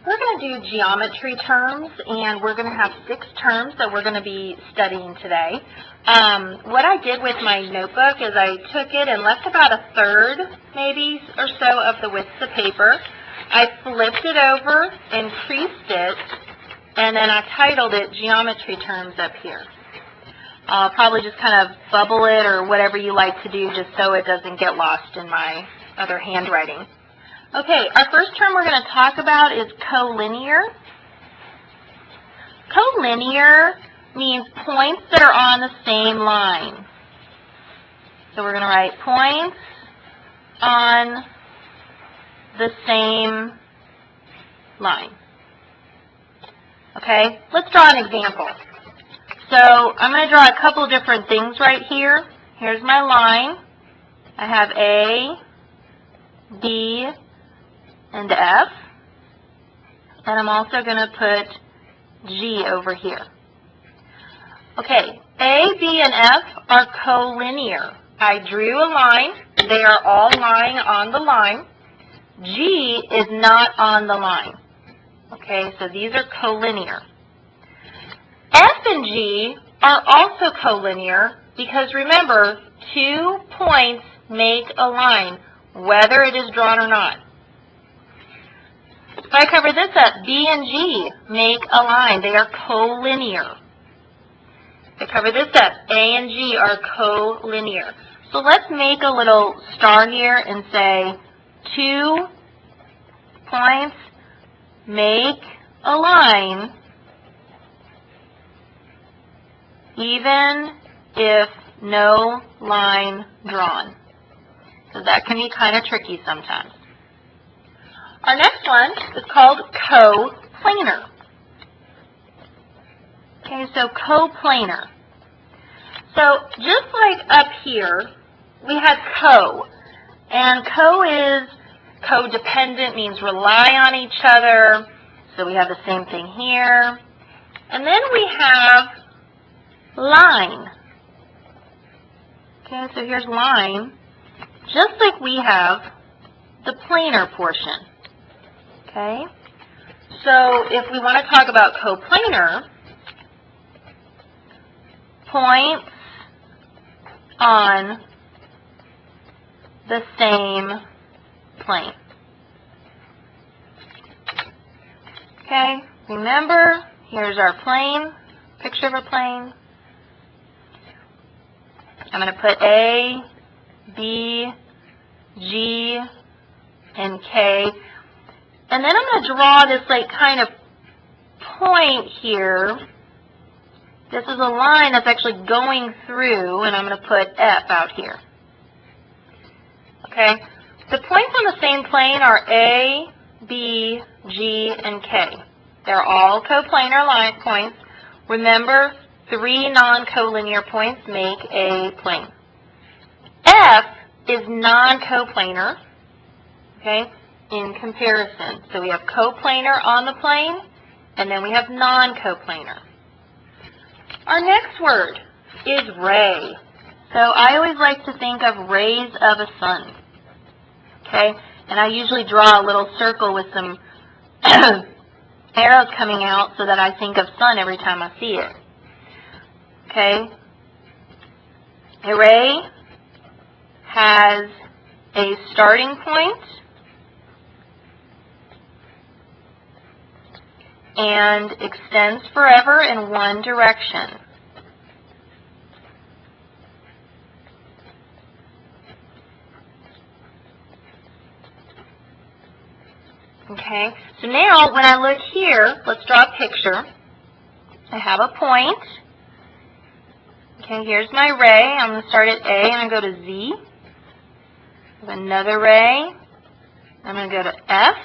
We're going to do geometry terms, and we're going to have 6 terms that we're going to be studying today. What I did with my notebook is I took it and left about 1/3, maybe, or so of the width of the paper. I flipped it over, increased it, and then I titled it Geometry Terms up here. I'll probably just kind of bubble it or whatever you like to do just so it doesn't get lost in my other handwriting. Okay, our first term we're going to talk about is collinear. Collinear means points that are on the same line. So we're going to write points on the same line. Okay, let's draw an example. So I'm going to draw a couple different things right here. Here's my line. I have A, B, and F. And I'm also going to put G over here. Okay, A, B, and F are collinear. I drew a line. They are all lying on the line. G is not on the line. Okay, so these are collinear. F and G are also collinear because remember, 2 points make a line, whether it is drawn or not. If I cover this up, B and G make a line. They are collinear. If I cover this up, A and G are collinear. So let's make a little star here and say 2 points make a line even if no line drawn. So that can be kind of tricky sometimes. Our next one is called coplanar. Okay, so coplanar. So just like up here, we had co. And co is codependent, means rely on each other. So we have the same thing here. And then we have line. Okay, so here's line, just like we have the planar portion. Okay, so if we want to talk about coplanar, points on the same plane. Okay, remember, here's our plane, picture of a plane. I'm going to put A, B, G, and K. And then I'm going to draw this like kind of point here. This is a line that's actually going through, and I'm going to put F out here. Okay? The points on the same plane are A, B, G, and K. They're all coplanar line points. Remember, 3 non-collinear points make a plane. F is non-coplanar, okay, in comparison. So we have coplanar on the plane, and then we have non-coplanar. Our next word is ray. So I always like to think of rays of a sun, okay, and I usually draw a little circle with some arrows coming out so that I think of sun every time I see it. Okay, a ray has a starting point and extends forever in one direction. Okay, so now when I look here, let's draw a picture. I have a point. Okay, here's my ray. I'm going to start at A and I go to Z. I have another ray. I'm going to go to F.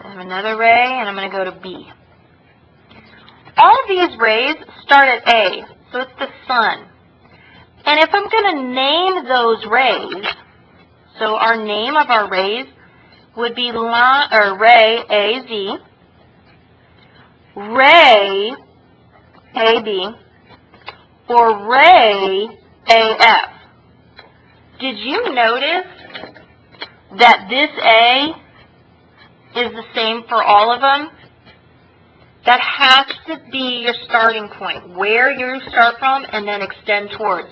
I have another ray and I'm going to go to B. All of these rays start at A, so it's the sun. And if I'm going to name those rays, so our name of our rays would be ray AZ, ray AB, or ray AF. Did you notice that this A is the same for all of them. That has to be your starting point, where you start from and then extend towards.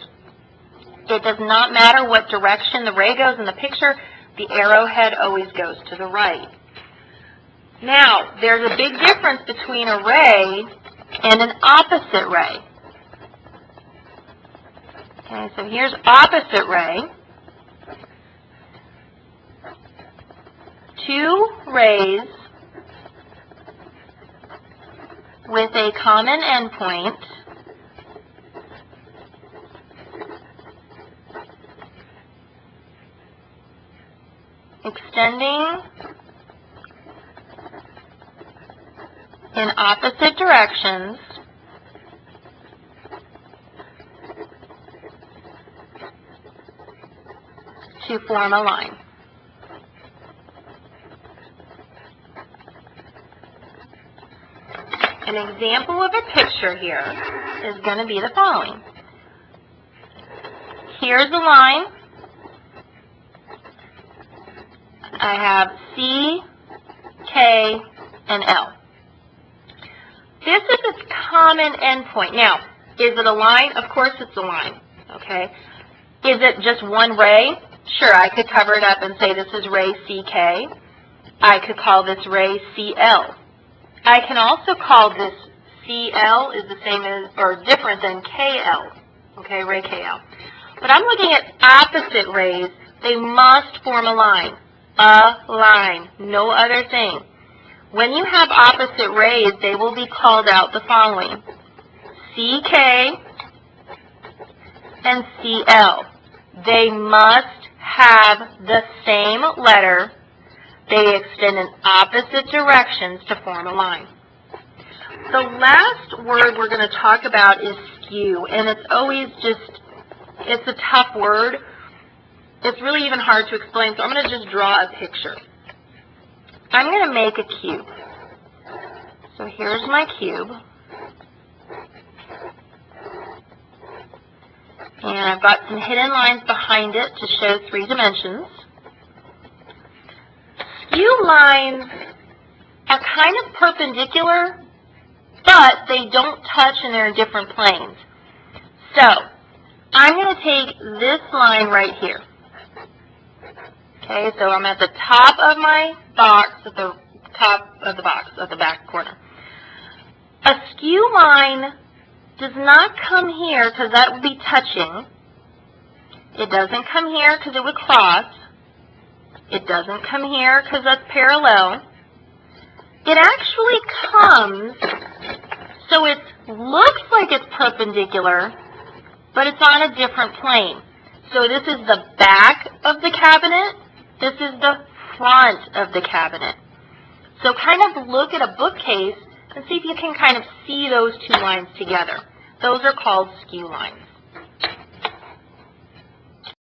It does not matter what direction the ray goes in the picture, the arrowhead always goes to the right. Now, there's a big difference between a ray and an opposite ray. Okay, so here's opposite ray. Two rays with a common endpoint extending in opposite directions to form a line. An example of a picture here is going to be the following. Here's a line. I have C, K, and L. This is its common endpoint. Now, is it a line? Of course it's a line. Okay. Is it just one ray? Sure, I could cover it up and say this is ray CK. I could call this ray CL. I can also call this CL is the same as or different than KL. Okay, ray KL. But I'm looking at opposite rays. They must form a line. A line. No other thing. When you have opposite rays, they will be called out the following. CK and CL. They must have the same letter. They extend in opposite directions to form a line. The last word we're going to talk about is skew, and it's always just, it's a tough word. It's really even hard to explain, so I'm going to just draw a picture. I'm going to make a cube. So here's my cube. And I've got some hidden lines behind it to show 3 dimensions. Skew lines are kind of perpendicular, but they don't touch and they're in different planes. So I'm going to take this line right here. Okay, so I'm at the top of my box, at the top of the box, at the back corner. A skew line does not come here because that would be touching. It doesn't come here because it would cross. It doesn't come here because that's parallel. It actually comes, so it looks like it's perpendicular, but it's on a different plane. So this is the back of the cabinet. This is the front of the cabinet. So kind of look at a bookcase and see if you can kind of see those 2 lines together. Those are called skew lines.